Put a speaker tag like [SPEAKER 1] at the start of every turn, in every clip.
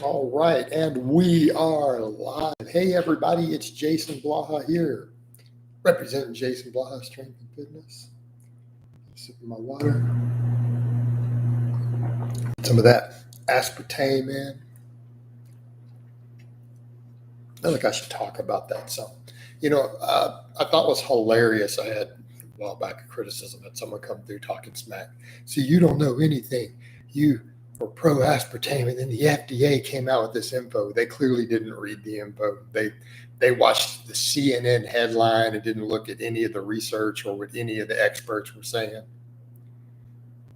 [SPEAKER 1] All right, and we are live. Hey, everybody, it's Jason Blaha here, representing Jason Blaha Strength and Fitness. Sipping my water. Some of that aspartame, man. I feel like I should talk about that some. I thought was hilarious. I had a while back a criticism that someone come through talking smack. See, you don't know anything. You were pro aspartame, and then the FDA came out with this info. They clearly didn't read the info. They watched the CNN headline and didn't look at any of the research or what any of the experts were saying.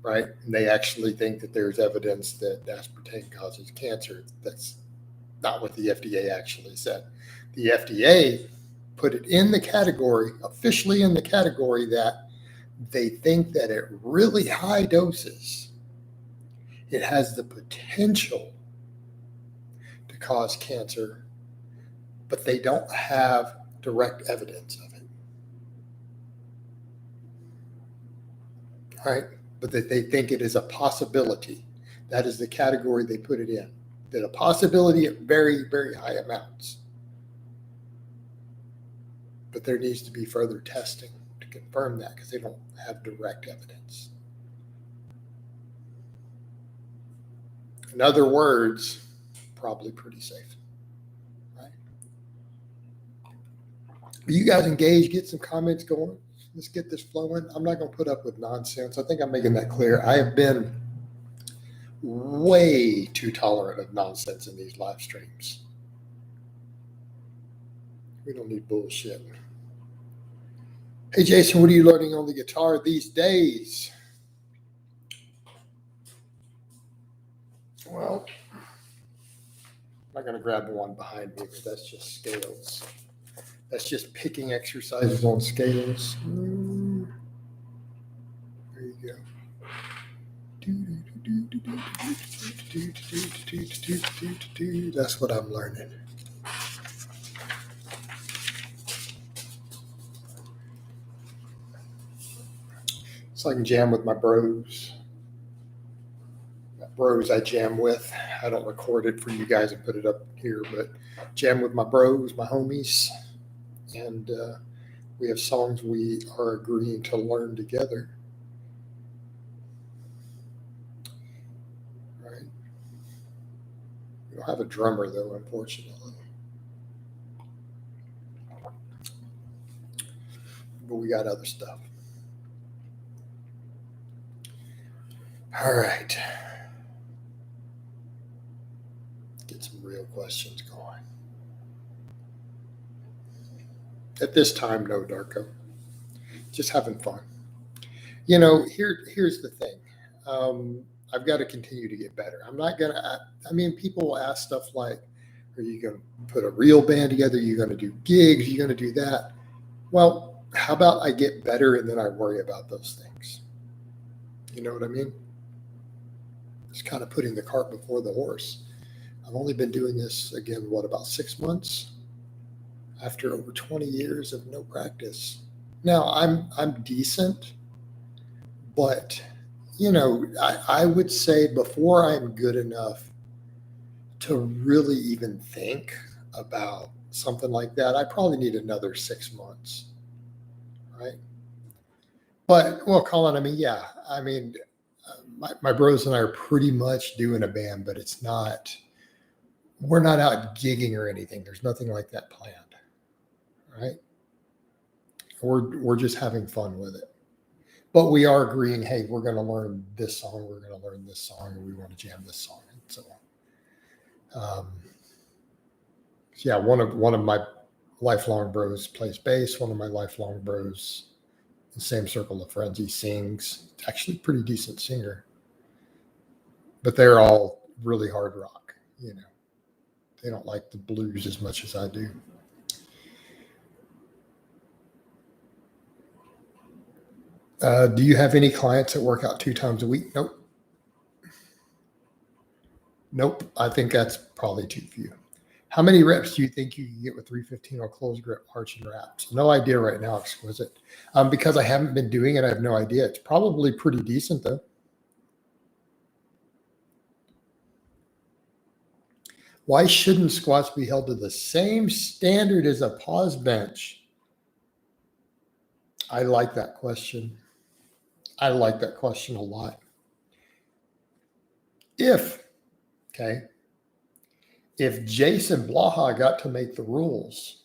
[SPEAKER 1] Right? And they actually think that there's evidence that aspartame causes cancer. That's not what the FDA actually said. The FDA put it in the category, officially in the category, that they think that at really high doses, it has the potential to cause cancer, but they don't have direct evidence of it. Right? But that they think it is a possibility. That is the category they put it in. That a possibility at very, very high amounts. But there needs to be further testing to confirm that because they don't have direct evidence. In other words, probably pretty safe. Right? You guys engage, get some comments going. Let's get this flowing. I'm not going to put up with nonsense. I think I'm making that clear. I have been way too tolerant of nonsense in these live streams. We don't need bullshit. Hey, Jason, what are you learning on the guitar these days? Well, I'm not going to grab the one behind me because that's just scales. That's just picking exercises on scales. There you go. That's what I'm learning. So I can jam with my bros. Bros I jam with. I don't record it for you guys and put it up here, but jam with my bros, my homies. And we have songs we are agreeing to learn together. Right? We don't have a drummer, though, unfortunately. But we got other stuff. All right. Get some real questions going. At this time, no, Darko. Just having fun. Here's the thing. I've got to continue to get better. I'm not going to, people will ask stuff like, are you going to put a real band together? Are you going to do gigs? Are you going to do that? Well, how about I get better and then I worry about those things? You know what I mean? It's kind of putting the cart before the horse. I've only been doing this, again, about 6 months after over 20 years of no practice. Now, I'm decent, but, I would say before I'm good enough to really even think about something like that, I probably need another 6 months, right? But, well, Colin, my bros and I are pretty much doing a band, but we're not out gigging or anything. There's nothing like that planned, right? We're just having fun with it. But we are agreeing, hey, we're going to learn this song, we're going to learn this song, and we want to jam this song, and so on. Yeah, one of my lifelong bros plays bass. One of my lifelong bros, the same circle of friends, he sings. Actually, pretty decent singer. But they're all really hard rock, They don't like the blues as much as I do. Do you have any clients that work out 2 times a week? Nope. I think that's probably too few. How many reps do you think you can get with 315 on closed grip, arch, and wraps? No idea right now, Exquisite. Because I haven't been doing it, I have no idea. It's probably pretty decent, though. Why shouldn't squats be held to the same standard as a pause bench? I like that question. I like that question a lot. If Jason Blaha got to make the rules,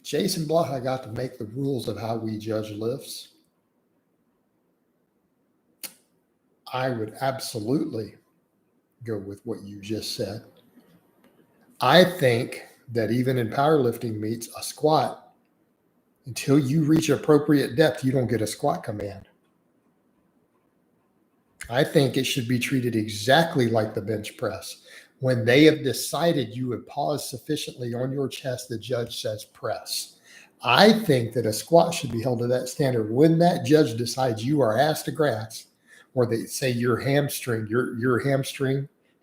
[SPEAKER 1] Jason Blaha got to make the rules of how we judge lifts, I would absolutely go with what you just said. I think that even in powerlifting meets, a squat, until you reach appropriate depth, you don't get a squat command. I think it should be treated exactly like the bench press. When they have decided you have paused sufficiently on your chest, the judge says press. I think that a squat should be held to that standard. When that judge decides you are ass to grass, or they say your hamstring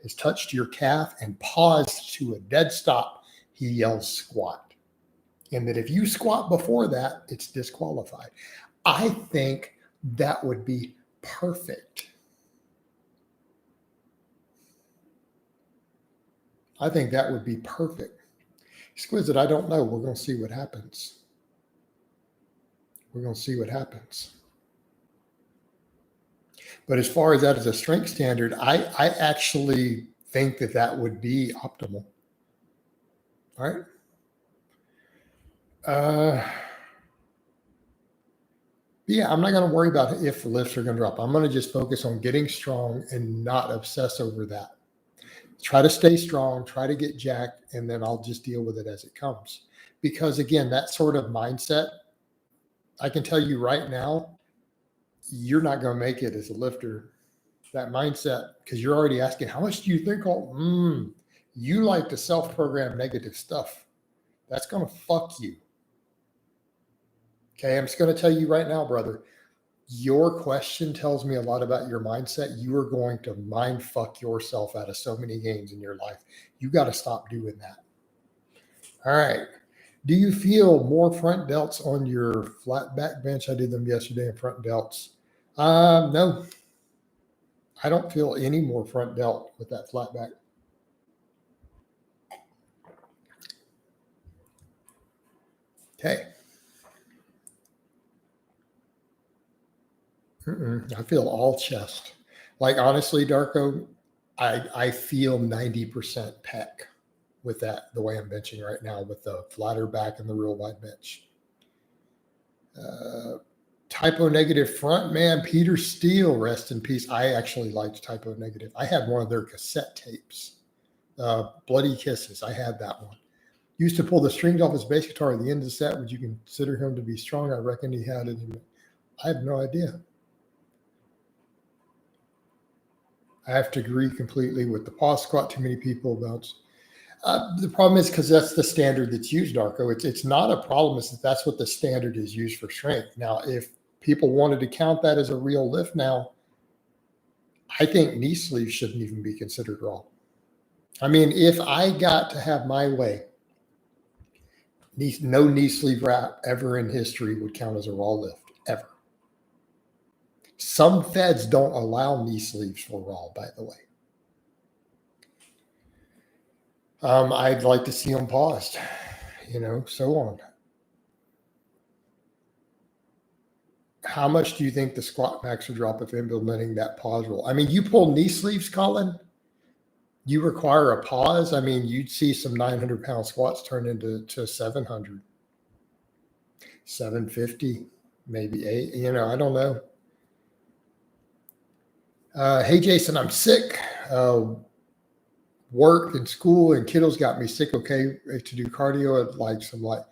[SPEAKER 1] has touched your calf and paused to a dead stop, he yells squat. And that if you squat before that, it's disqualified. I think that would be perfect. I think that would be perfect. Exquisite, I don't know. We're going to see what happens. We're going to see what happens. But as far as that as a strength standard, I actually think that would be optimal. All right. Yeah, I'm not going to worry about if the lifts are going to drop. I'm going to just focus on getting strong and not obsess over that. Try to stay strong, try to get jacked, and then I'll just deal with it as it comes. Because again, that sort of mindset, I can tell you right now, you're not going to make it as a lifter. That mindset, because you're already asking, how much do you think you like to self-program negative stuff. That's going to fuck you. Okay, I'm just going to tell you right now, brother, your question tells me a lot about your mindset. You are going to mind fuck yourself out of so many gains in your life. You got to stop doing that. All right. Do you feel more front delts on your flat back bench? I did them yesterday in front delts. No, I don't feel any more front delt with that flat back. Okay. I feel all chest. Like honestly, Darko, I feel 90% pec with that, the way I'm benching right now with the flatter back and the real wide bench. Typo negative front man, Peter Steele, rest in peace. I actually liked Typo negative. I had one of their cassette tapes, Bloody Kisses. I had that one. Used to pull the strings off his bass guitar at the end of the set. Would you consider him to be strong? I reckon he had it. I have no idea. I have to agree completely with the pause squat. Too many people bounce. The problem is because that's the standard that's used, Darko. It's not a problem. It's that that's what the standard is used for strength. Now, if people wanted to count that as a real lift now, I think knee sleeves shouldn't even be considered raw. I mean, if I got to have my way, no knee sleeve wrap ever in history would count as a raw lift, ever. Some feds don't allow knee sleeves for raw, by the way. I'd like to see them paused, so on. How much do you think the squat max would drop if implementing that pause rule? I mean, you pull knee sleeves, Colin, you require a pause. I mean, you'd see some 900-pound squats turn into 700, 750, maybe 8. I don't know. Hey, Jason, I'm sick. Work and school and kiddos got me sick. Okay, to do cardio, I'd like some light.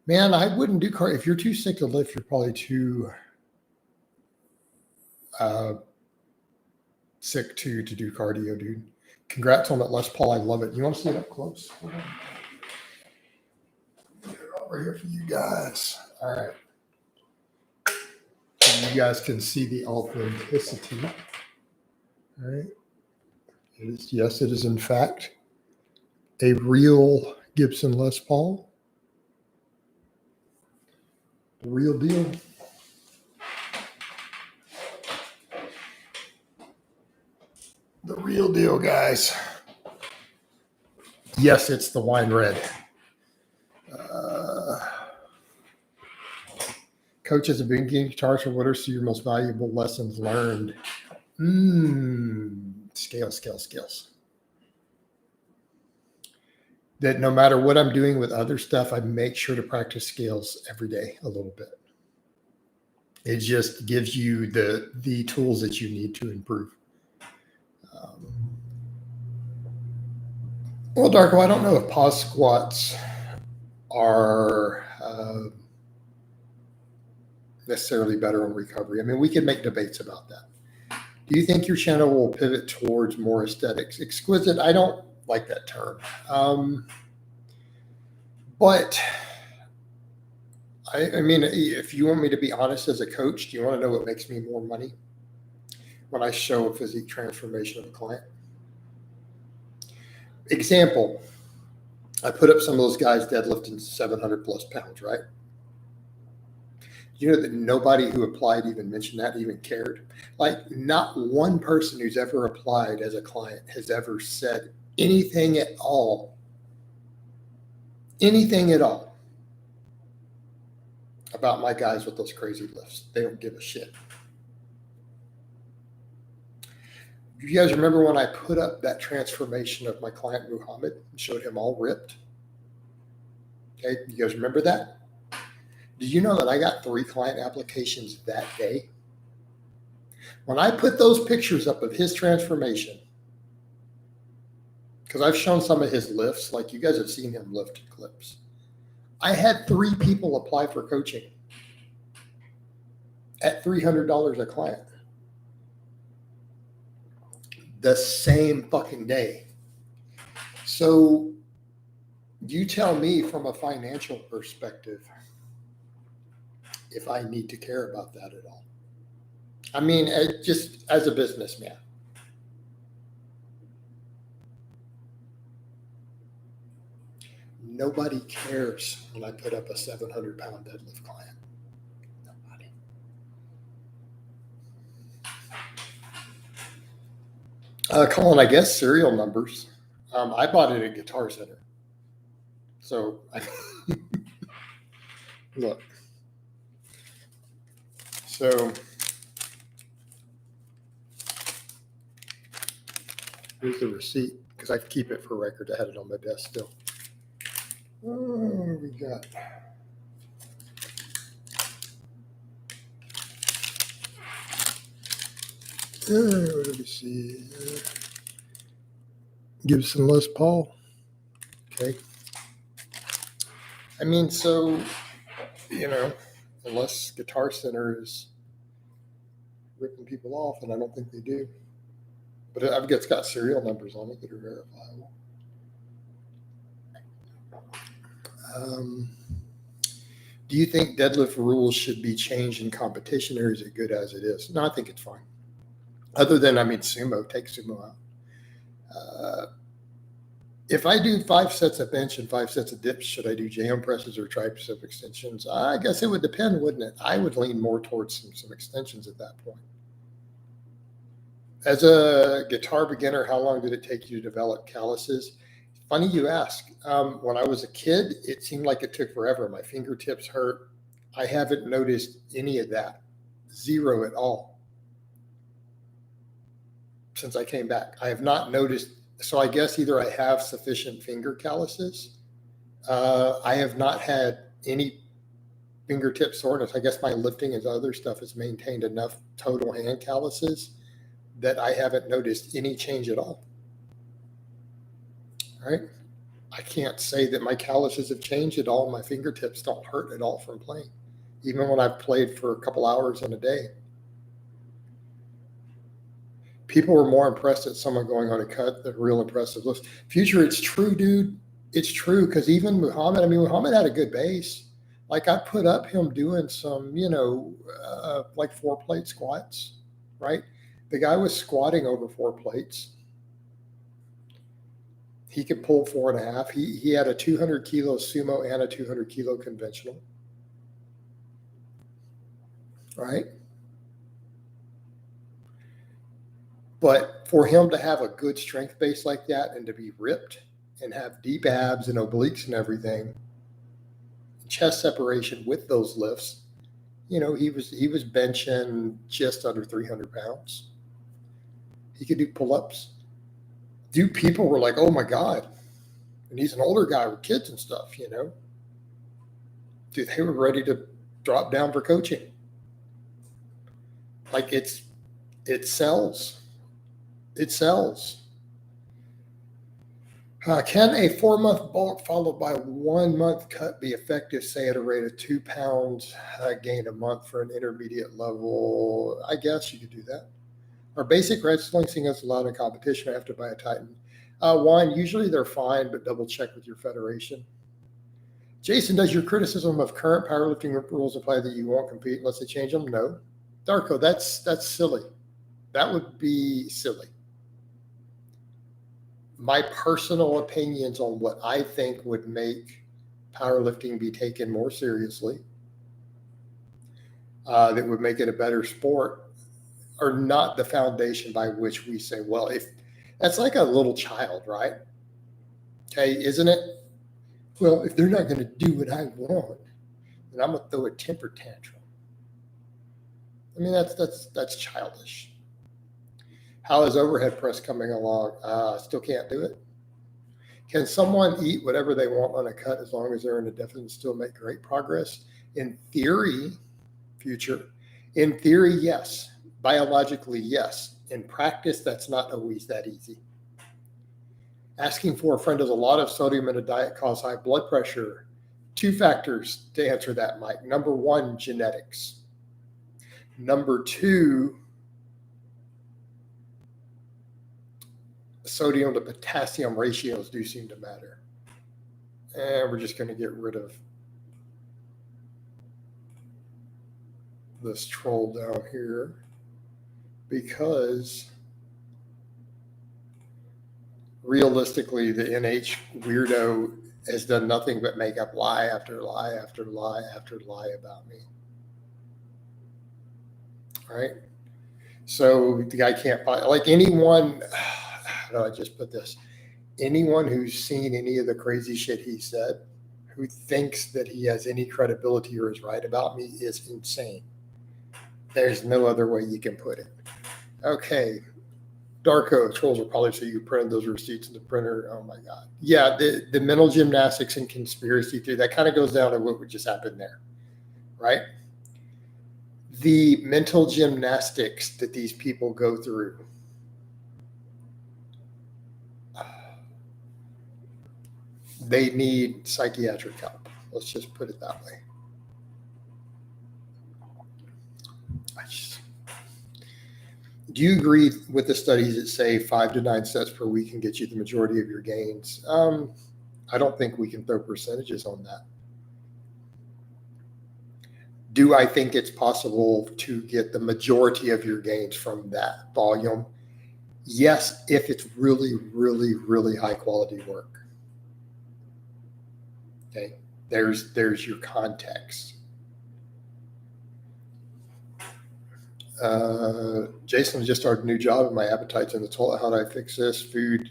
[SPEAKER 1] Man, I wouldn't do cardio. If you're too sick to lift, you're probably too sick to do cardio, dude. Congrats on that Les Paul. I love it. You want to see it up close? Hold on. Get it over here for you guys. All right. So you guys can see the authenticity. All right. Yes, it is in fact a real Gibson Les Paul. The real deal. The real deal, guys. Yes, it's the wine red. Coach, as a beginning guitarist, what are some of your most valuable lessons learned? Scales. That no matter what I'm doing with other stuff, I make sure to practice scales every day a little bit. It just gives you the tools that you need to improve. Well, Darko, I don't know if pause squats are necessarily better on recovery. I mean, we could make debates about that. Do you think your channel will pivot towards more aesthetics? Exquisite, I don't like that term. But I mean, if you want me to be honest as a coach, do you want to know what makes me more money? When I show a physique transformation of a client. Example, I put up some of those guys deadlifting 700 plus pounds, right? You know that nobody who applied even mentioned that, even cared. Like not one person who's ever applied as a client has ever said anything at all about my guys with those crazy lifts. They don't give a shit. You guys remember when I put up that transformation of my client Muhammad and showed him all ripped? Okay, you guys remember that? Did you know that I got 3 client applications that day? When I put those pictures up of his transformation, because I've shown some of his lifts, like you guys have seen him lift clips. I had 3 people apply for coaching at $300 a client. The same fucking day. So you tell me from a financial perspective if I need to care about that at all. I mean, just as a businessman. Nobody cares when I put up a 700-pound deadlift client. Nobody. Colin, I guess serial numbers. I bought it at Guitar Center. So, look. So, here's the receipt because I keep it for record. I had it on my desk still. Oh, we got. What do we see? Gibson Les Paul. Okay. I mean, so, you know, unless Guitar Center is ripping people off, and I don't think they do. But it's got serial numbers on it that are verifiable. Do you think deadlift rules should be changed in competition, or is it good as it is? No, I think it's fine. Other than, I mean, sumo, take sumo out. If I do 5 sets of bench and 5 sets of dips, should I do jam presses or tricep extensions? I guess it would depend, wouldn't it? I would lean more towards some extensions at that point. As a guitar beginner, how long did it take you to develop calluses? Funny you ask. When I was a kid, it seemed like it took forever. My fingertips hurt. I haven't noticed any of that. 0 at all. Since I came back. I have not noticed. So I guess either I have sufficient finger calluses. I have not had any fingertip soreness. I guess my lifting and other stuff has maintained enough total hand calluses that I haven't noticed any change at all. All right. I can't say that my calluses have changed at all. My fingertips don't hurt at all from playing, even when I've played for a couple hours in a day. People were more impressed at someone going on a cut than real impressive lifts. Future, it's true, dude. It's true, because even Muhammad, Muhammad had a good base. Like I put up him doing some, like 4-plate squats, right? The guy was squatting over 4 plates. He could pull 4.5. He had a 200 kilo sumo and a 200 kilo conventional, right? But for him to have a good strength base like that and to be ripped and have deep abs and obliques and everything, chest separation with those lifts, he was benching just under 300 pounds. He could do pull-ups. People were like, oh my God. And he's an older guy with kids and stuff, Dude, they were ready to drop down for coaching. Like it sells. It sells. Can a 4-month bulk followed by 1-month cut be effective, say at a rate of 2 pounds gain a month for an intermediate level? I guess you could do that. Are basic wrestling singles allowed in competition? I have to buy a Titan. One, usually they're fine, but double check with your federation. Jason, does your criticism of current powerlifting rules apply that you won't compete unless they change them? No. Darko, that's silly. That would be silly. My personal opinions on what I think would make powerlifting be taken more seriously, that would make it a better sport, are not the foundation by which we say, well, if that's like a little child, right? Okay, isn't it? Well, if they're not going to do what I want, then I'm going to throw a temper tantrum. I mean, that's childish. How is overhead press coming along? Still can't do it. Can someone eat whatever they want on a cut as long as they're in a deficit and still make great progress? In theory, in theory, yes. Biologically, yes. In practice, that's not always that easy. Asking for a friend, does a lot of sodium in a diet cause high blood pressure? 2 factors to answer that, Mike. Number 1, genetics. Number 2, sodium to potassium ratios do seem to matter. And we're just going to get rid of this troll down here because realistically, the NH weirdo has done nothing but make up lie after lie after lie after lie about me. All right. So the guy can't buy, like anyone, how do I just put this? Anyone who's seen any of the crazy shit he said, who thinks that he has any credibility or is right about me is insane. There's no other way you can put it. Okay. Darko, trolls will probably say you printed those receipts in the printer. Oh my God. Yeah, the mental gymnastics and conspiracy theory, that kind of goes down to what would just happen there, right? The mental gymnastics that these people go through. They need psychiatric help. Let's just put it that way. Do you agree with the studies that say 5 to 9 sets per week can get you the majority of your gains? I don't think we can throw percentages on that. Do I think it's possible to get the majority of your gains from that volume? Yes, if it's really, really, really high quality work. Okay, there's your context. Jason just started a new job and my appetite's in the toilet. How do I fix this? Food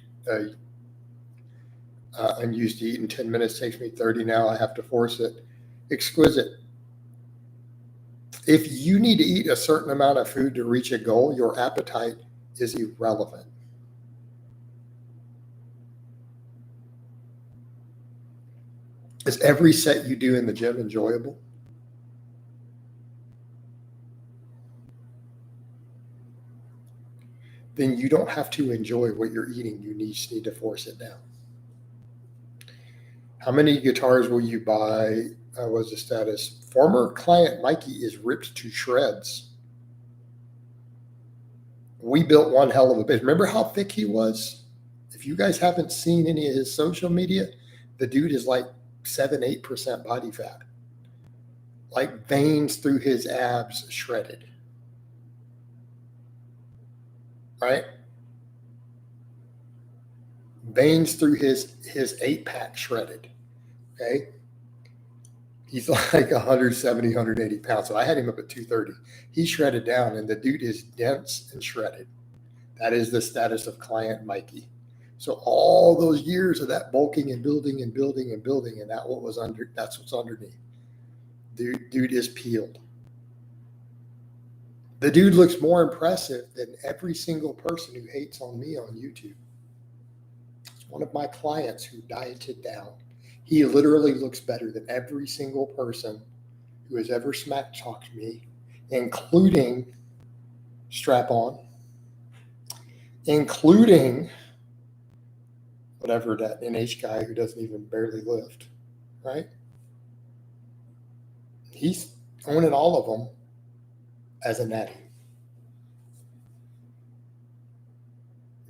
[SPEAKER 1] I'm used to eating 10 minutes, takes me 30 now. I have to force it. Exquisite. If you need to eat a certain amount of food to reach a goal, your appetite is irrelevant. Is every set you do in the gym enjoyable? Then you don't have to enjoy what you're eating. You just need to force it down. How many guitars will you buy? What's the status? Former client Mikey is ripped to shreds. We built one hell of a bit. Remember how thick he was? If you guys haven't seen any of his social media, the dude is like 7-8% body fat. Like veins through his abs shredded. Right? Veins through his 8-pack shredded. Okay? He's like 170, 180 pounds. So I had him up at 230. He shredded down, and the dude is dense and shredded. That is the status of client Mikey. So all those years of that bulking and building and building and building, and that's what's underneath. Dude is peeled. The dude looks more impressive than every single person who hates on me on YouTube. It's one of my clients who dieted down. He literally looks better than every single person who has ever smack talked me, including Strap On, including whatever that NH guy who doesn't even barely lift, right? He's owning all of them as a natty.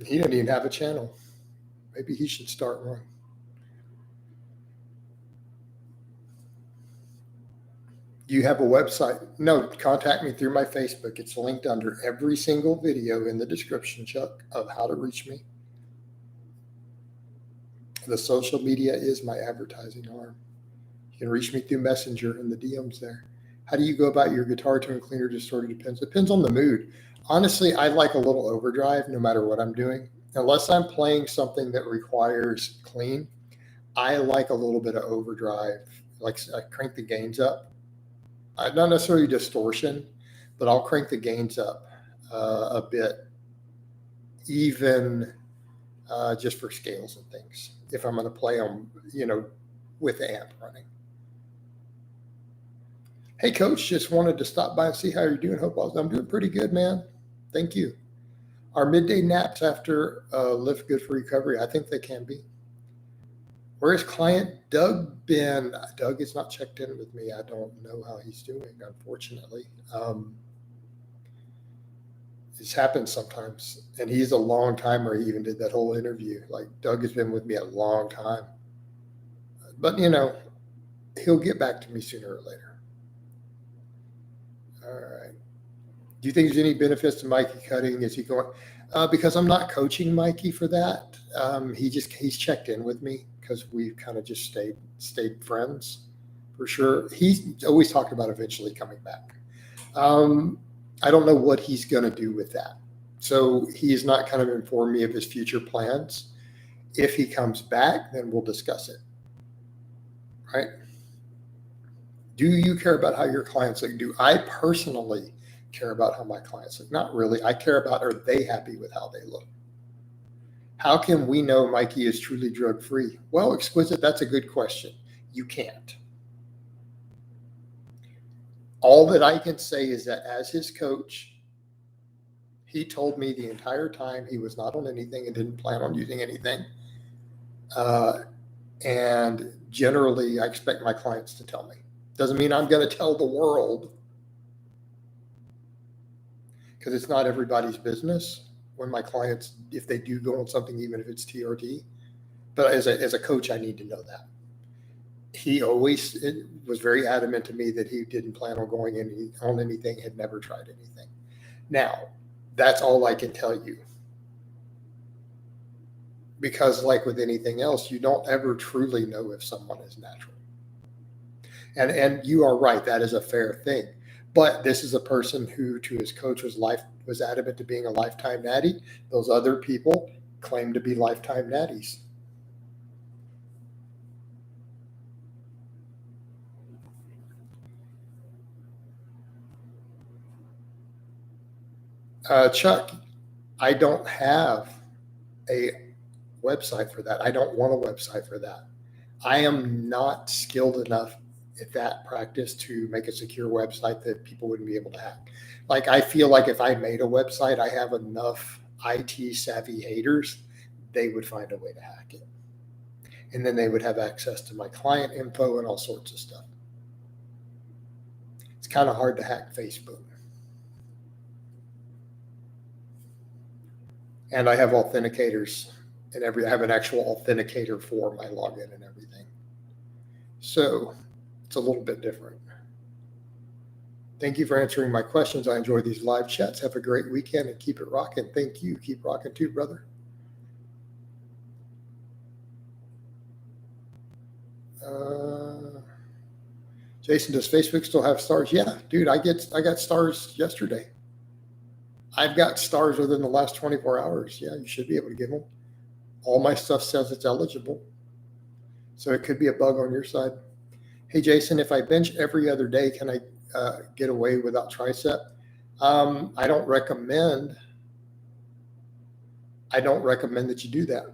[SPEAKER 1] He doesn't even have a channel. Maybe he should start one. Do you have a website? No, contact me through my Facebook. It's linked under every single video in the description, Chuck, of how to reach me. The social media is my advertising arm. You can reach me through Messenger in the DMs there. How do you go about your guitar tone cleaner? Just sort of depends on the mood. Honestly, I like a little overdrive no matter what I'm doing. Unless I'm playing something that requires clean, I like a little bit of overdrive. Like I crank the gains up. Not necessarily distortion, but I'll crank the gains up a bit, even just for scales and things. If I'm going to play them, with the amp running. Hey, Coach, just wanted to stop by and see how you're doing. I'm doing pretty good, man. Thank you. Are midday naps after lift good for recovery? I think they can be. Where is client Doug been? Doug has not checked in with me. I don't know how he's doing, unfortunately. This happens sometimes. And he's a long timer. He even did that whole interview. Like, Doug has been with me a long time. But, he'll get back to me sooner or later. All right. Do you think there's any benefits to Mikey cutting? Is he going? Because I'm not coaching Mikey for that. He's checked in with me because we've kind of just stayed friends for sure. He's always talked about eventually coming back. I don't know what he's going to do with that. So he's not kind of informed me of his future plans. If he comes back, then we'll discuss it. Right? Do you care about how your clients look? Do I personally care about how my clients look? Not really. I care about, are they happy with how they look? How can we know Mikey is truly drug-free? Well, Exquisite, that's a good question. You can't. All that I can say is that as his coach, he told me the entire time he was not on anything and didn't plan on using anything. And generally, I expect my clients to tell me. Doesn't mean I'm going to tell the world, because it's not everybody's business when my clients, if they do go on something, even if it's TRT. But as a coach, I need to know that. He always was very adamant to me that he didn't plan on going on anything, had never tried anything. Now, that's all I can tell you. Because like with anything else, you don't ever truly know if someone is natural. And you are right, that is a fair thing. But this is a person who, to his coach, was adamant to being a lifetime natty. Those other people claim to be lifetime natties. Chuck, I don't have a website for that. I don't want a website for that. I am not skilled enough at that practice to make a secure website that people wouldn't be able to hack. Like, I feel like if I made a website, I have enough IT savvy haters, they would find a way to hack it. And then they would have access to my client info and all sorts of stuff. It's kind of hard to hack Facebook. And I have authenticators and I have an actual authenticator for my login and everything. So it's a little bit different. Thank you for answering my questions. I enjoy these live chats. Have a great weekend and keep it rocking. Thank you. Keep rocking too, brother. Jason, does Facebook still have stars? Yeah, dude, I got stars yesterday. I've got stars within the last 24 hours. Yeah, you should be able to get them. All my stuff says it's eligible. So it could be a bug on your side. Hey, Jason, if I bench every other day, can I get away without tricep? I don't recommend that you do that.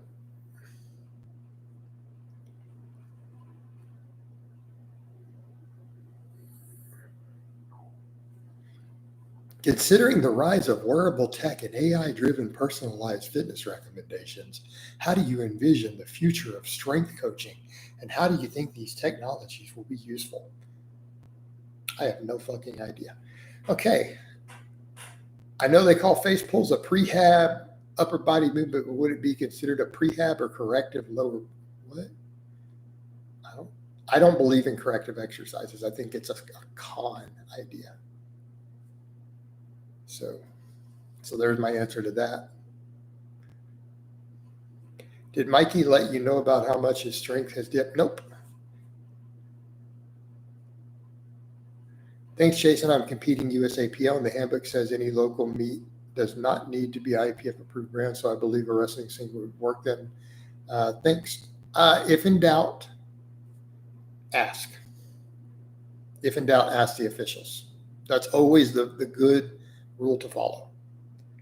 [SPEAKER 1] Considering the rise of wearable tech and AI-driven personalized fitness recommendations, how do you envision the future of strength coaching, and how do you think these technologies will be useful? I have no fucking idea. Okay. I know they call face pulls a prehab upper body movement, but would it be considered a prehab or corrective lower? What? I don't believe in corrective exercises. I think it's a con idea. So there's my answer to that. Did Mikey let you know about how much his strength has dipped? Nope. Thanks, Jason. I'm competing USAPL, and the handbook says any local meet does not need to be IPF approved brand. So I believe a wrestling single would work then. Thanks. If in doubt, ask. If in doubt, ask the officials. That's always the good rule to follow.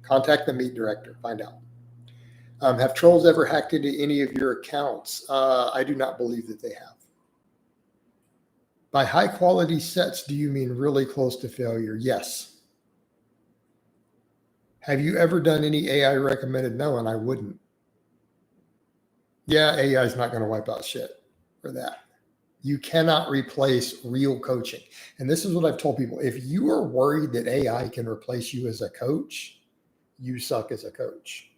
[SPEAKER 1] Contact the meet director, find out. Have trolls ever hacked into any of your accounts? I do not believe that they have. By high quality sets, do you mean really close to failure? Yes. Have you ever done any AI recommended? No, and I wouldn't. Yeah, AI is not going to wipe out shit for that. You cannot replace real coaching. And this is what I've told people. If you are worried that AI can replace you as a coach, you suck as a coach.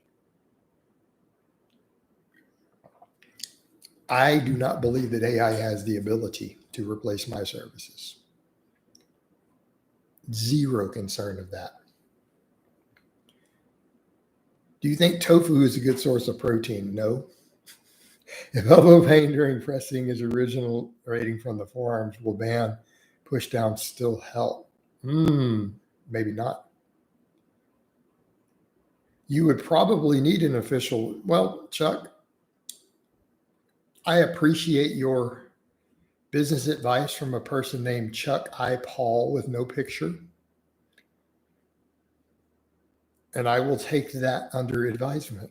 [SPEAKER 1] I do not believe that AI has the ability to replace my services. Zero concern of that. Do you think tofu is a good source of protein? No. If elbow pain during pressing is originating from the forearms, will band push down still help? Maybe not. You would probably need an official. Well, Chuck, I appreciate your business advice from a person named Chuck I. Paul with no picture. And I will take that under advisement.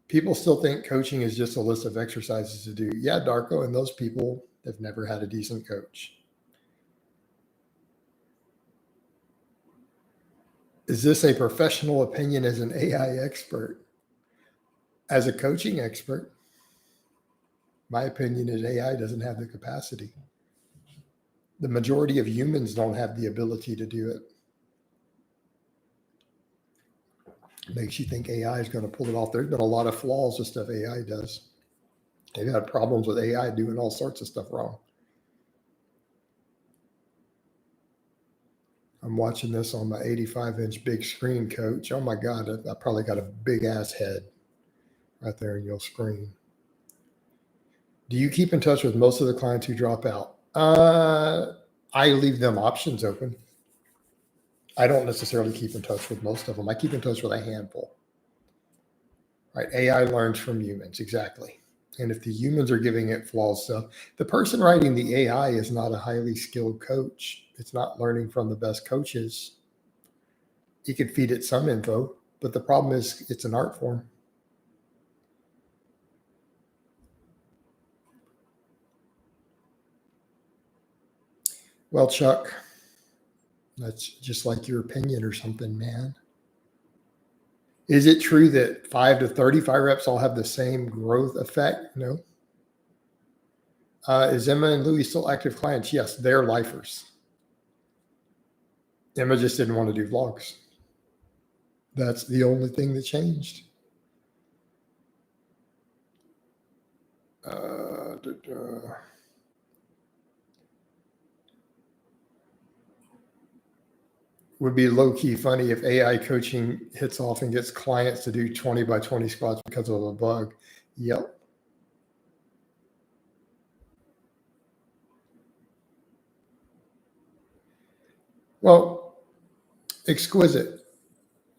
[SPEAKER 1] People still think coaching is just a list of exercises to do. Yeah, Darko, and those people have never had a decent coach. Is this a professional opinion as an AI expert? As a coaching expert, my opinion is AI doesn't have the capacity. The majority of humans don't have the ability to do it. It makes you think AI is going to pull it off. There's been a lot of flaws with stuff AI does. They've had problems with AI doing all sorts of stuff wrong. I'm watching this on my 85-inch big screen, coach. Oh my God, I probably got a big ass head right there in your screen. Do you keep in touch with most of the clients who drop out? I leave them options open. I don't necessarily keep in touch with most of them. I keep in touch with a handful. Right? AI learns from humans, exactly. And if the humans are giving it flawed stuff, the person writing the AI is not a highly skilled coach. It's not learning from the best coaches. You could feed it some info, but the problem is it's an art form. Well, Chuck, that's just like your opinion or something, man. Is it true that 5 to 35 reps all have the same growth effect? No. Is Emma and Louie still active clients? Yes, they're lifers. Emma just didn't want to do vlogs. That's the only thing that changed. Would be low-key funny if AI coaching hits off and gets clients to do 20 by 20 squats because of a bug. Yep. Well, exquisite.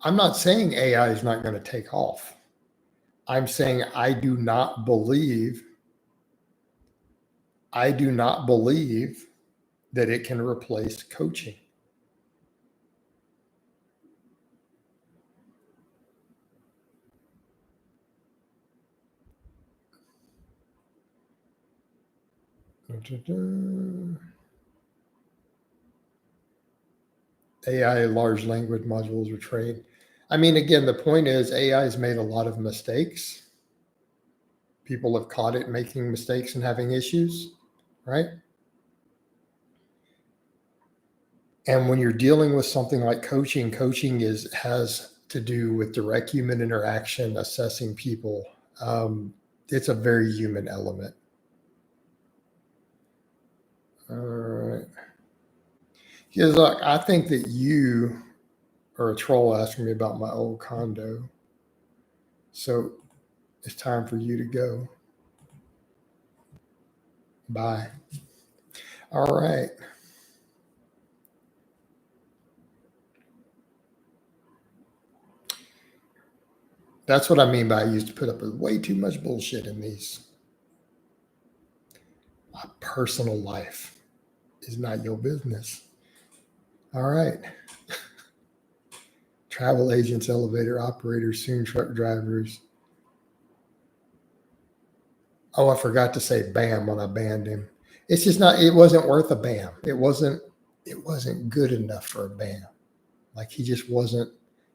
[SPEAKER 1] I'm not saying AI is not going to take off. I'm saying I do not believe that it can replace coaching. AI large language modules are trained. I mean, again, the point is AI has made a lot of mistakes. People have caught it making mistakes and having issues, right? And when you're dealing with something like coaching has to do with direct human interaction, assessing people. It's a very human element. All right. Because look, I think that you are a troll asking me about my old condo. So it's time for you to go. Bye. All right. That's what I mean by I used to put up with way too much bullshit in these. My personal life is not your business. All right. Travel agents, elevator operators, soon truck drivers. Oh, I forgot to say bam when I banned him. It's just not, it wasn't worth a bam. It wasn't good enough for a bam. Like he just wasn't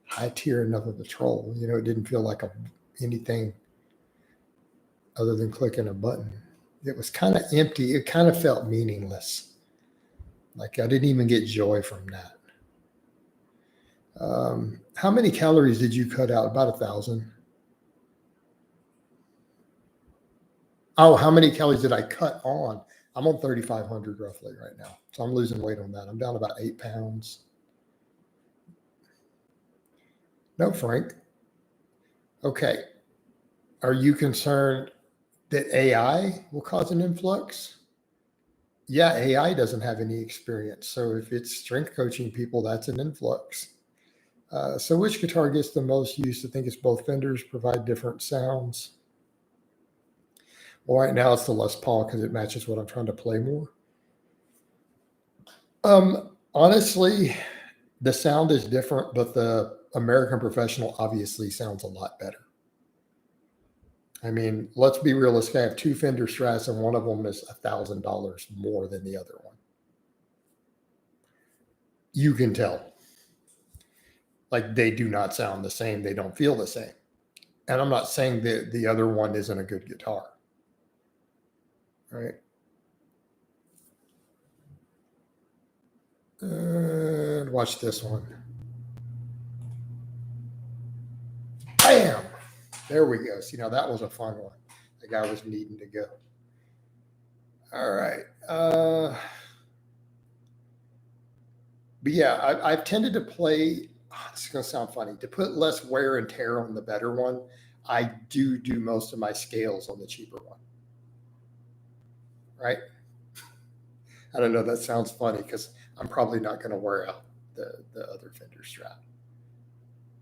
[SPEAKER 1] high tier enough of a troll. You know, it didn't feel like anything other than clicking a button. It was kind of empty. It kind of felt meaningless. Like I didn't even get joy from that. How many calories did you cut out? About 1,000. Oh, how many calories did I cut on? I'm on 3,500 roughly right now. So I'm losing weight on that. I'm down about 8 pounds. No, Frank. Okay. Are you concerned that AI will cause an influx? Yeah, AI doesn't have any experience. So if it's strength coaching people, that's an influx. So which guitar gets the most use? I think it's both Fenders provide different sounds. Well, right now it's the Les Paul because it matches what I'm trying to play more. Honestly, the sound is different, but the American Professional obviously sounds a lot better. I mean, let's be realistic. I have 2 Fender Strats, and one of them is $1,000 more than the other one. You can tell. Like they do not sound the same. They don't feel the same. And I'm not saying that the other one isn't a good guitar. Right? And watch this one. Bam! There we go. See, now that was a fun one. The guy was needing to go. All right. But yeah, I've tended to play. This is going to sound funny. To put less wear and tear on the better one, I do most of my scales on the cheaper one. Right? I don't know. That sounds funny because I'm probably not going to wear out the other Fender Strat.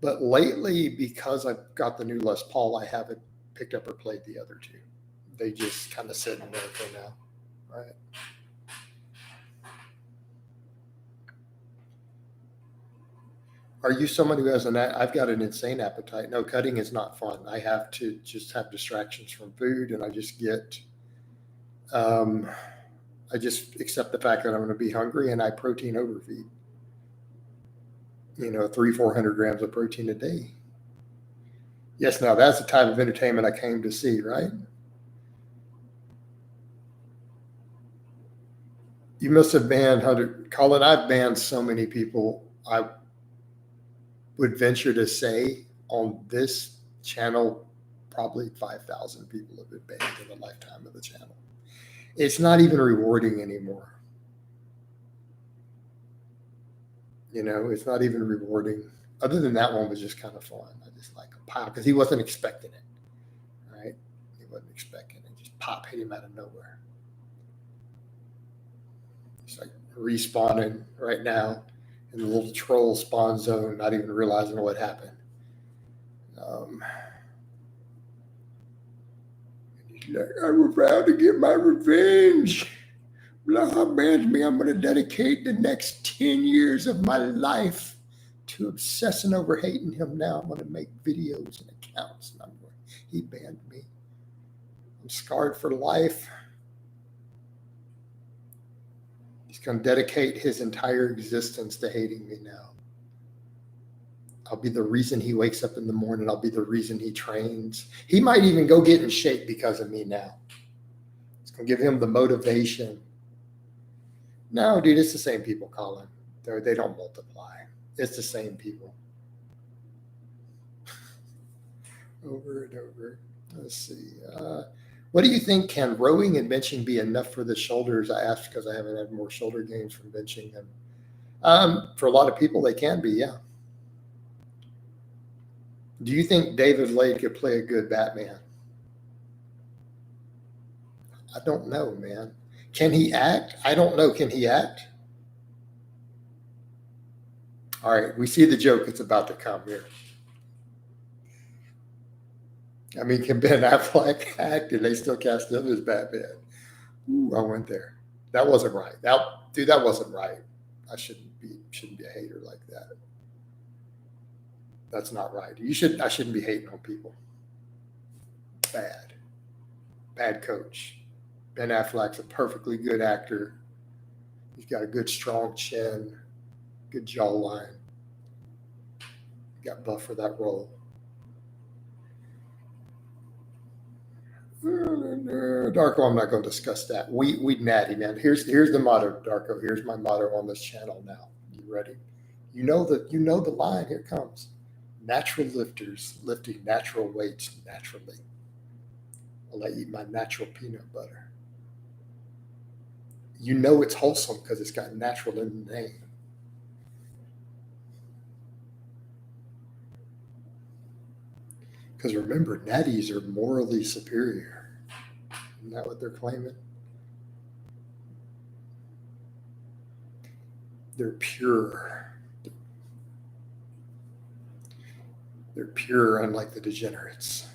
[SPEAKER 1] But lately, because I've got the new Les Paul, I haven't picked up or played the other two. They just kind of sit in there for now. Right? Are you someone who has I've got an insane appetite. No, cutting is not fun. I have to just have distractions from food, and I just I just accept the fact that I'm going to be hungry, and I protein overfeed. 300-400 grams of protein a day. Yes, now that's the type of entertainment I came to see, right? You must have banned 100. Colin, I've banned so many people. I would venture to say on this channel, probably 5,000 people have been banned in the lifetime of the channel. It's not even rewarding anymore. It's not even rewarding. Other than that one was just kind of fun. I just like a pop because he wasn't expecting it, right? He wasn't expecting it. Just pop hit him out of nowhere. It's like respawning right now in the little troll spawn zone, not even realizing what happened. He's like, I'm about to get my revenge. Blaha bans me. I'm going to dedicate the next 10 years of my life to obsessing over hating him. Now I'm going to make videos and accounts. And he banned me. I'm scarred for life. He's going to dedicate his entire existence to hating me now. I'll be the reason he wakes up in the morning. I'll be the reason he trains. He might even go get in shape because of me now. It's going to give him the motivation. No, dude, it's the same people, Colin. They don't multiply. It's the same people. Over and over. Let's see. What do you think? Can rowing and benching be enough for the shoulders? I asked because I haven't had more shoulder gains from benching them. For a lot of people, they can be, yeah. Do you think David Lade could play a good Batman? I don't know, man. Can he act? I don't know. Can he act? All right, we see the joke. It's about to come here. I mean, can Ben Affleck act and they still cast him as Batman? Ooh, I went there. That wasn't right. That wasn't right. I shouldn't be a hater like that. That's not right. I shouldn't be hating on people. Bad coach. Ben Affleck's a perfectly good actor. He's got a good, strong chin, good jawline. He got buff for that role. Darko, I'm not going to discuss that. We natty, man. Here's the motto, Darko. Here's my motto on this channel now. You ready? You know the line. Here it comes. Natural lifters lifting natural weights naturally. While I eat my natural peanut butter. You know it's wholesome because it's got natural in the name. Because remember, natties are morally superior. Isn't that what they're claiming? They're pure. They're pure, unlike the degenerates.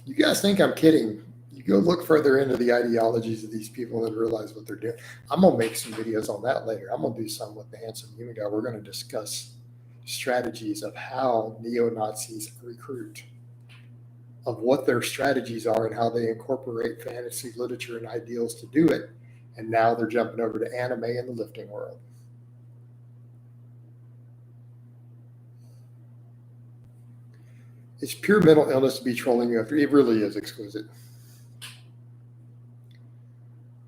[SPEAKER 1] You guys think I'm kidding. You go look further into the ideologies of these people and realize what they're doing. I'm going to make some videos on that later. I'm going to do some with the Handsome Human Guy. We're going to discuss strategies of how neo-Nazis recruit, of what their strategies are and how they incorporate fantasy literature and ideals to do it. And now they're jumping over to anime and the lifting world. It's pure mental illness to be trolling you after. It really is exquisite.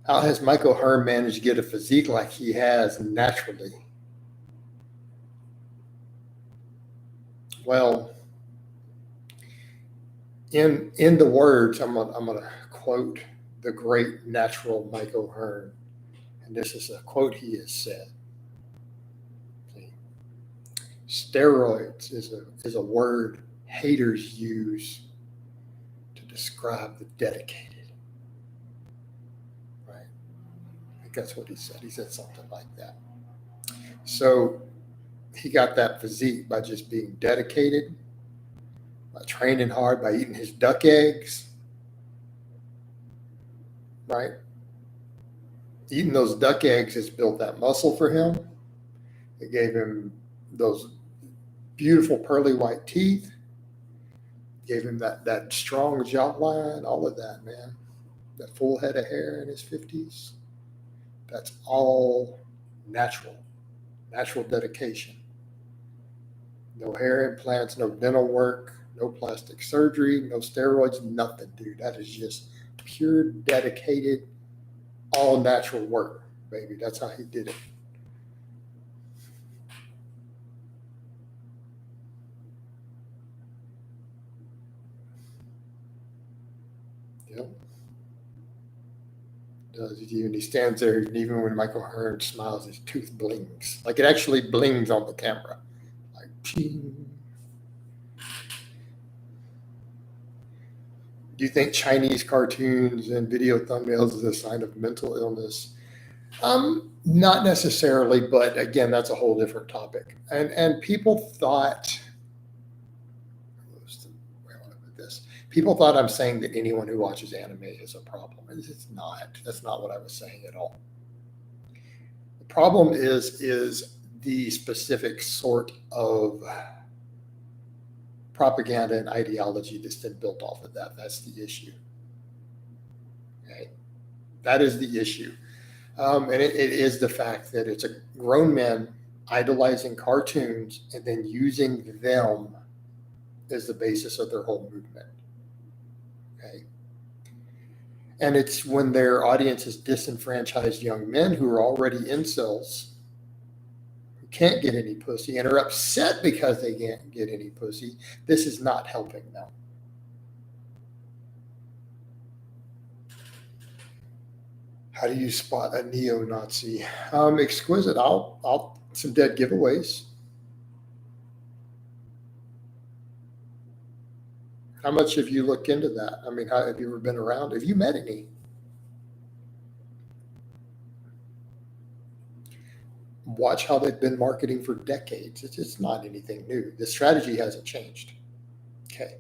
[SPEAKER 1] How has Michael Hearn managed to get a physique like he has naturally? Well, in the words, I'm gonna quote the great natural Michael Hearn, and this is a quote he has said. Steroids is a word haters use to describe the dedicated. Right? I think that's what he said. He said something like that. So he got that physique by just being dedicated, by training hard, by eating his duck eggs. Right? Eating those duck eggs has built that muscle for him. It gave him those beautiful pearly white teeth. Gave him that strong jawline, all of that, man. That full head of hair in his 50s. That's all natural dedication. No hair implants, no dental work, no plastic surgery, no steroids, nothing, dude. That is just pure, dedicated, all natural work, baby. That's how he did it. Yep. Does he? And he stands there, and even when Michael Hearn smiles, his tooth blings. Like it actually blings on the camera. Like, ching. Do you think Chinese cartoons and video thumbnails is a sign of mental illness? Not necessarily, but again, that's a whole different topic. And people thought, where I want to put this? People thought I'm saying that anyone who watches anime is a problem. It's not. That's not what I was saying at all. The problem is the specific sort of propaganda and ideology that's been built off of that. That's the issue. Okay, that is the issue. And it is the fact that it's a grown men idolizing cartoons and then using them as the basis of their whole movement. Okay. And it's when their audience is disenfranchised young men who are already incels, who can't get any pussy and are upset because they can't get any pussy. This is not helping them. How do you spot a neo-Nazi? Exquisite. I'll some dead giveaways. How much have you looked into that? I mean, have you ever been around? Have you met any? Watch how they've been marketing for decades. It's not anything new. The strategy hasn't changed. Okay.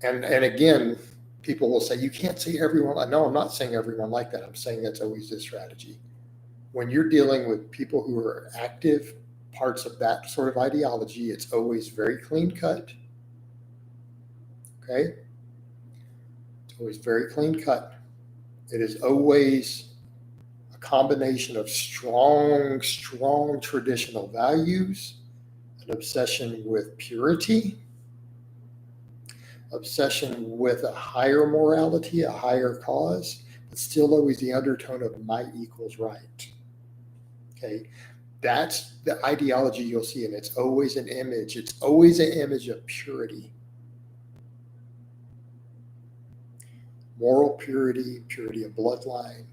[SPEAKER 1] And again, people will say, you can't say everyone. No, I'm not saying everyone like that. I'm saying that's always the strategy. When you're dealing with people who are active parts of that sort of ideology, it's always very clean cut. Okay? It's always very clean cut. It is always a combination of strong traditional values, an obsession with purity, obsession with a higher morality, a higher cause, but still always the undertone of might equals right. Okay, that's the ideology you'll see, and it's always an image. It's always an image of purity, moral purity, purity of bloodline.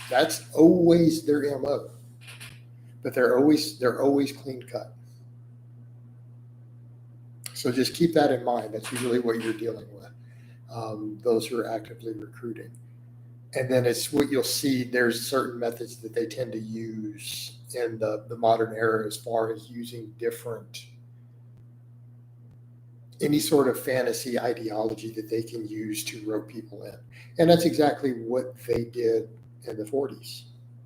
[SPEAKER 1] That's always their MO, but they're always clean cut. So just keep that in mind. That's usually what you're dealing with, those who are actively recruiting. And then it's what you'll see, there's certain methods that they tend to use in the modern era as far as using any sort of fantasy ideology that they can use to rope people in. And that's exactly what they did in the 40s,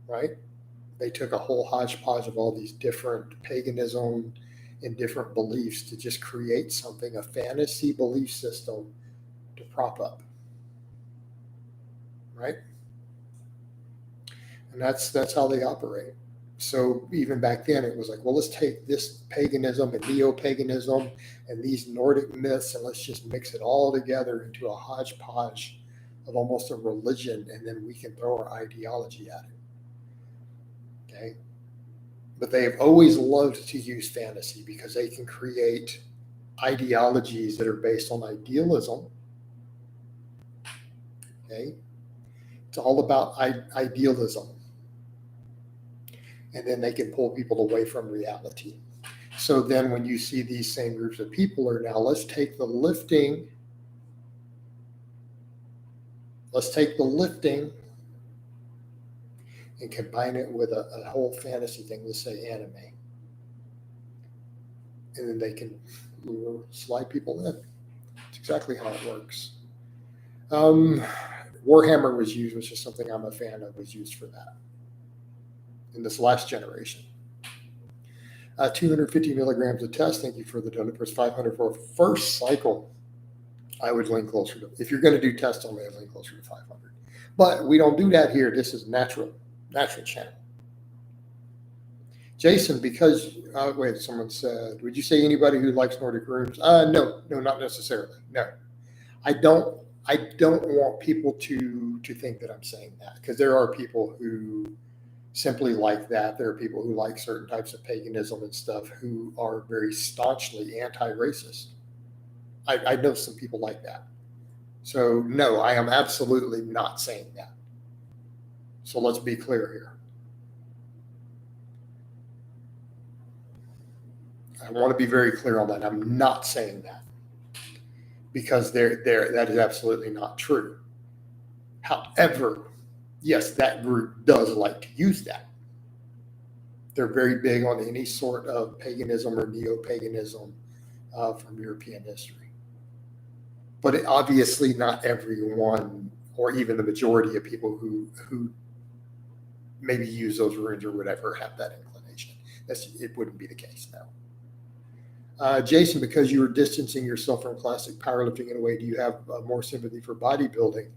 [SPEAKER 1] right? They took a whole hodgepodge of all these different paganism and different beliefs to just create something, a fantasy belief system to prop up, right? And that's how they operate. So even back then, it was like, well, let's take this paganism and neo-paganism and these Nordic myths, and let's just mix it all together into a hodgepodge of almost a religion, and then we can throw our ideology at it. Okay? But they have always loved to use fantasy because they can create ideologies that are based on idealism. Okay? It's all about idealism. And then they can pull people away from reality. So then when you see these same groups of people are now, let's take the lifting and combine it with a whole fantasy thing, let's say anime. And then they can slide people in. It's exactly how it works. Warhammer was used, which is something I'm a fan of, was used for that in this last generation. 250 milligrams of test. Thank you for the donut. First 500 for a first cycle. I would lean closer to, if you're going to do test only, I'd lean closer to 500. But we don't do that here. This is natural channel. Jason, because someone said, would you say anybody who likes Nordic rooms? No, not necessarily. No, I don't want people to think that I'm saying that, because there are people who simply like that. There are people who like certain types of paganism and stuff who are very staunchly anti-racist. I know some people like that. So no, I am absolutely not saying that. So let's be clear here. I want to be very clear on that. I'm not saying that. because that is absolutely not true. However, yes, that group does like to use that. They're very big on any sort of paganism or neo-paganism from European history. But obviously not everyone, or even the majority of people who maybe use those runes or whatever, have that inclination. It wouldn't be the case now. Jason, because you were distancing yourself from classic powerlifting in a way, do you have more sympathy for bodybuilding?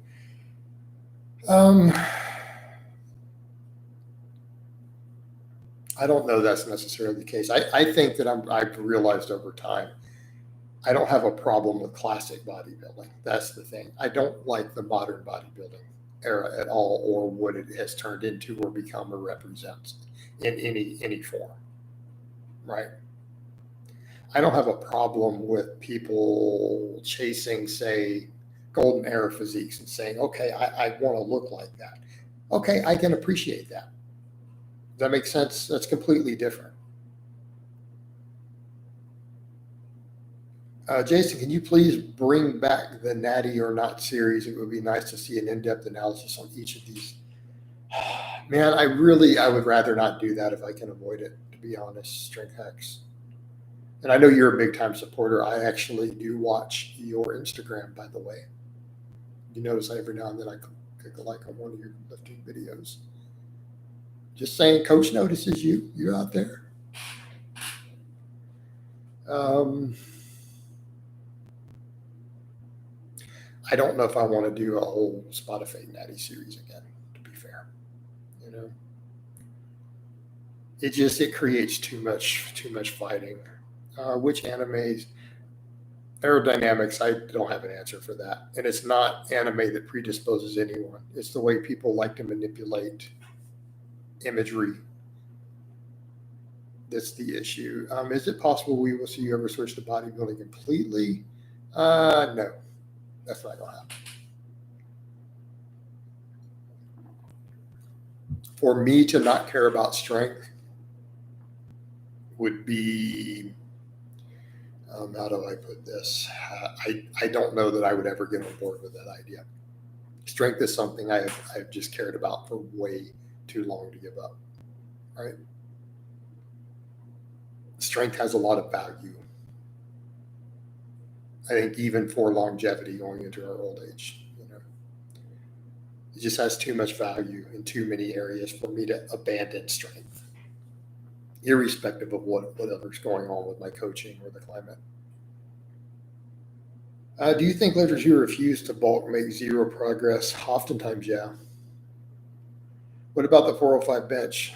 [SPEAKER 1] I don't know that's necessarily the case. I think that I've realized over time, I don't have a problem with classic bodybuilding. That's the thing. I don't like the modern bodybuilding era at all, or what it has turned into or become or represents in any form, right? I don't have a problem with people chasing, say, golden era physiques and saying, okay, I want to look like that. Okay, I can appreciate that. Does that make sense? That's completely different. Jason, can you please bring back the Natty or Not series? It would be nice to see an in-depth analysis on each of these. Man, I would rather not do that if I can avoid it, to be honest, Strength Hacks. And I know you're a big time supporter. I actually do watch your Instagram, by the way. You notice every now and then I click a like on one of your lifting videos. Just saying, Coach notices you. You're out there. I don't know if I want to do a whole Spotify Natty series again, to be fair. You know, it creates too much fighting. Which animes? Aerodynamics, I don't have an answer for that. And it's not anime that predisposes anyone. It's the way people like to manipulate imagery. That's the issue. Is it possible we will see you ever switch to bodybuilding completely? No, that's not going to happen. For me to not care about strength would be, how do I put this? I don't know that I would ever get on board with that idea. Strength is something I've just cared about for way too long to give up, right? Strength has a lot of value. I think even for longevity going into our old age, you know, it just has too much value in too many areas for me to abandon strength, irrespective of whatever's going on with my coaching or the climate. Do you think lifters who refuse to bulk make zero progress? Oftentimes, yeah. What about the 405 bench?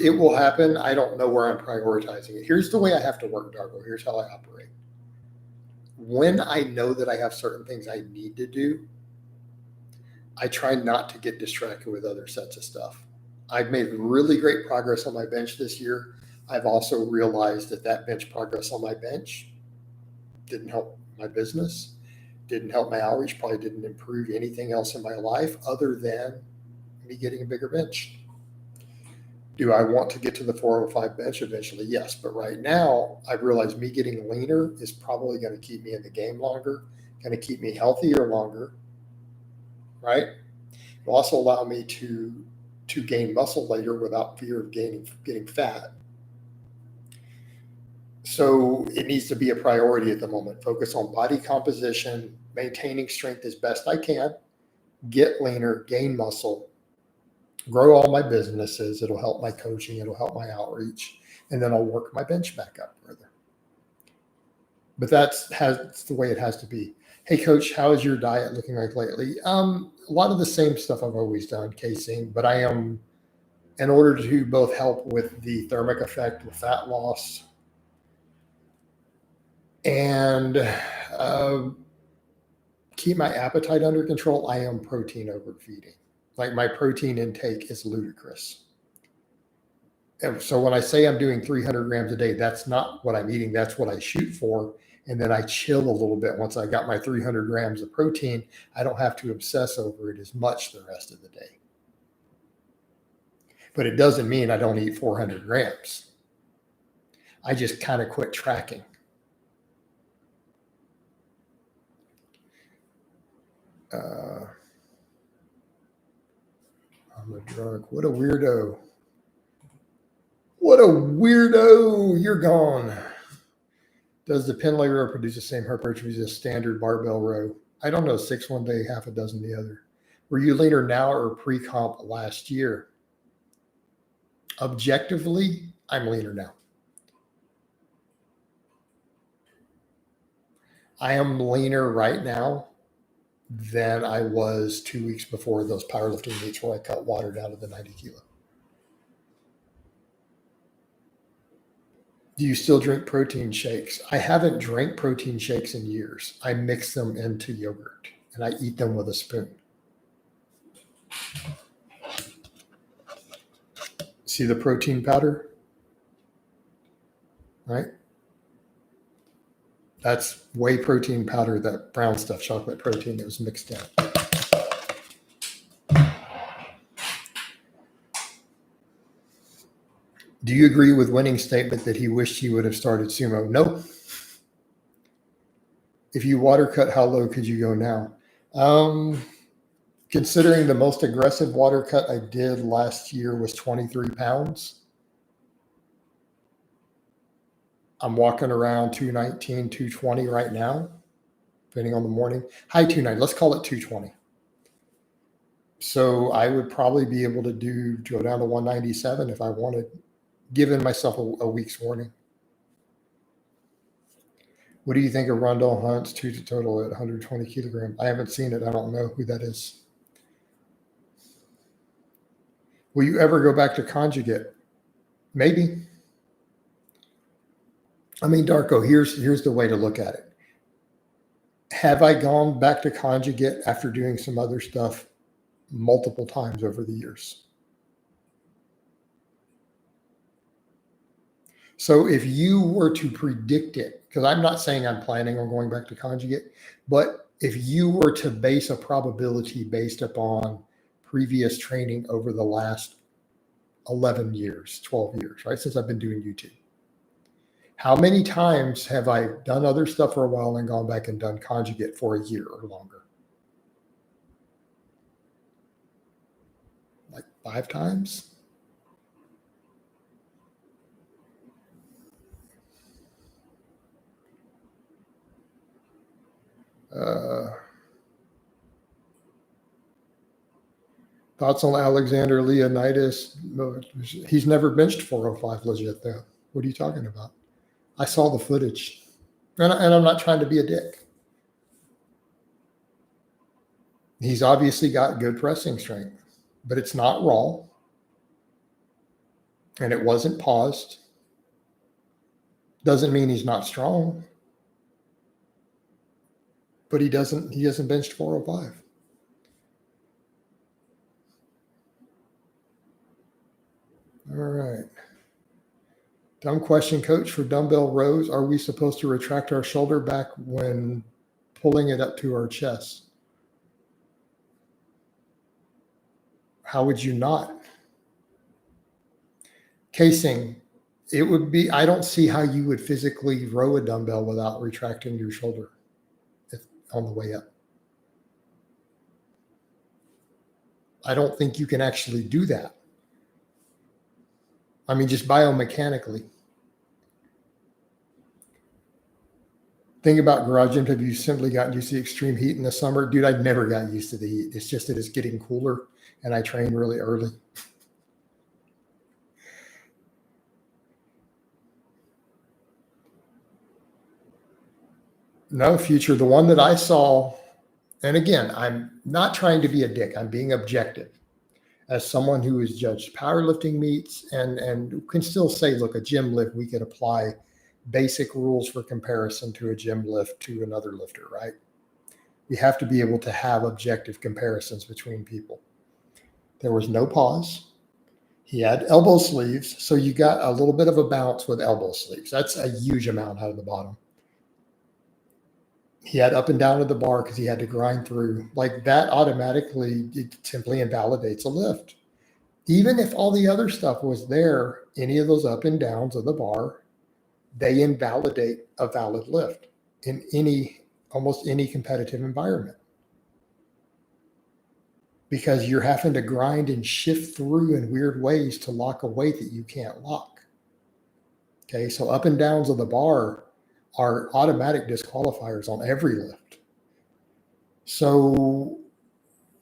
[SPEAKER 1] It will happen. I don't know where I'm prioritizing it. Here's the way I have to work, Dargo. Here's how I operate. When I know that I have certain things I need to do, I try not to get distracted with other sets of stuff. I've made really great progress on my bench this year. I've also realized that bench progress on my bench didn't help my business, didn't help my outreach, probably didn't improve anything else in my life other than me getting a bigger bench. Do I want to get to the 405 bench eventually? Yes. But right now, I've realized me getting leaner is probably going to keep me in the game longer, going to keep me healthier longer, right? It will also allow me to gain muscle later without fear of getting fat. So it needs to be a priority at the moment. Focus on body composition, maintaining strength as best I can, get leaner, gain muscle, grow all my businesses. It'll help my coaching. It'll help my outreach. And then I'll work my bench back up further. But that's the way it has to be. Hey, Coach, how is your diet looking like lately? A lot of the same stuff I've always done, casein, but I am, in order to both help with the thermic effect with fat loss and keep my appetite under control, I am protein overfeeding. Like my protein intake is ludicrous. And so when I say I'm doing 300 grams a day, that's not what I'm eating. That's what I shoot for. And then I chill a little bit. Once I got my 300 grams of protein, I don't have to obsess over it as much the rest of the day. But it doesn't mean I don't eat 400 grams. I just kind of quit tracking. I'm a drug. What a weirdo. What a weirdo. You're gone. Does the Pendlay row produce the same hypertrophy as a standard barbell row? I don't know. 6 one day, half a dozen the other. Were you leaner now or pre-comp last year? Objectively, I'm leaner now. I am leaner right now than I was 2 weeks before those powerlifting meets where I cut water down to the 90 kilo. Do you still drink protein shakes? I haven't drank protein shakes in years. I mix them into yogurt and I eat them with a spoon. See the protein powder? Right? That's whey protein powder, that brown stuff, chocolate protein that was mixed in. Do you agree with Winning's statement that he wished he would have started sumo? No. If you water cut, how low could you go now? Considering the most aggressive water cut I did last year was 23 pounds. I'm walking around 219, 220 right now, depending on the morning. High 290, let's call it 220. So I would probably be able to go down to 197 if I wanted, giving myself a week's warning. What do you think of Rondell Hunt's two to total at 120 kilograms? I haven't seen it. I don't know who that is. Will you ever go back to conjugate? Maybe. I mean, Darko, here's the way to look at it. Have I gone back to conjugate after doing some other stuff multiple times over the years? So if you were to predict it, because I'm not saying I'm planning on going back to conjugate, but if you were to base a probability based upon previous training over the last 11 years, 12 years, right, since I've been doing YouTube, how many times have I done other stuff for a while and gone back and done conjugate for a year or longer? Like 5 times? Thoughts on Alexander Leonidas? He's never benched 405 legit, though. What are you talking about? I saw the footage, and I'm not trying to be a dick. He's obviously got good pressing strength, but it's not raw, and it wasn't paused. Doesn't mean he's not strong, but he hasn't benched 405. All right. Dumb question, coach, for dumbbell rows. Are we supposed to retract our shoulder back when pulling it up to our chest? How would you not? Casing, it would be, I don't see how you would physically row a dumbbell without retracting your shoulder on the way up. I don't think you can actually do that. I mean, just biomechanically. Think about garage gyms. Have you simply gotten used to the extreme heat in the summer? Dude, I never got used to the heat. It's just that it's getting cooler and I train really early. No, future. The one that I saw, and again, I'm not trying to be a dick. I'm being objective as someone who has judged powerlifting meets and can still say, look, a gym lift, we could apply basic rules for comparison to a gym lift to another lifter, right? We have to be able to have objective comparisons between people. There was no pause. He had elbow sleeves, so you got a little bit of a bounce with elbow sleeves. That's a huge amount out of the bottom. He had up and down to the bar because he had to grind through. Like that automatically, it simply invalidates a lift. Even if all the other stuff was there, any of those up and downs of the bar, they invalidate a valid lift in almost any competitive environment. because you're having to grind and shift through in weird ways to lock a weight that you can't lock. Okay, so up and downs of the bar are automatic disqualifiers on every lift. So,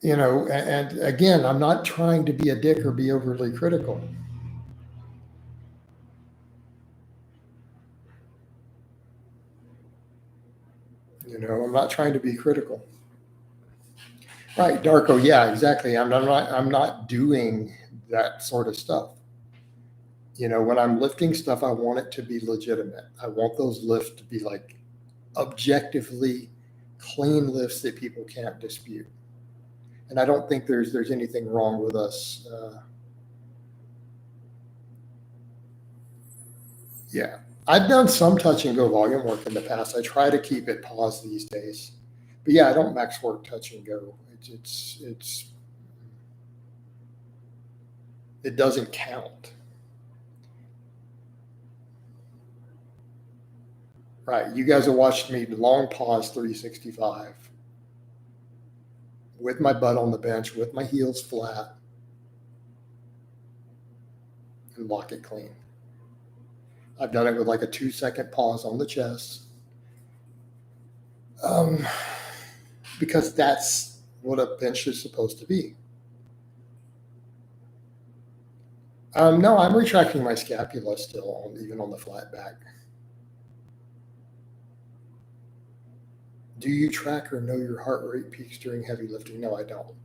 [SPEAKER 1] and again, I'm not trying to be a dick or be overly critical. I'm not trying to be critical. Right, Darko. Yeah, exactly. I'm not doing that sort of stuff. When I'm lifting stuff, I want it to be legitimate. I want those lifts to be like objectively clean lifts that people can't dispute. And I don't think there's anything wrong with us. Yeah, I've done some touch and go volume work in the past. I try to keep it paused these days, but yeah, I don't max work touch and go. It doesn't count. Right, you guys have watched me long pause 365 with my butt on the bench, with my heels flat, and lock it clean. I've done it with like a 2-second pause on the chest. Because that's what a bench is supposed to be. No, I'm retracting my scapula still, even on the flat back. Do you track or know your heart rate peaks during heavy lifting? No, I don't.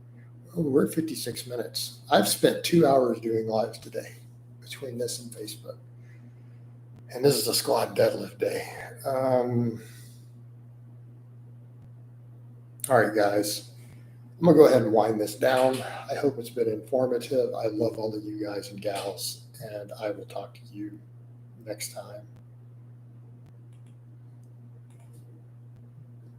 [SPEAKER 1] Oh, we're at 56 minutes. I've spent 2 hours doing lives today between this and Facebook. And this is a squat deadlift day. All right, guys. I'm going to go ahead and wind this down. I hope it's been informative. I love all of you guys and gals, and I will talk to you next time.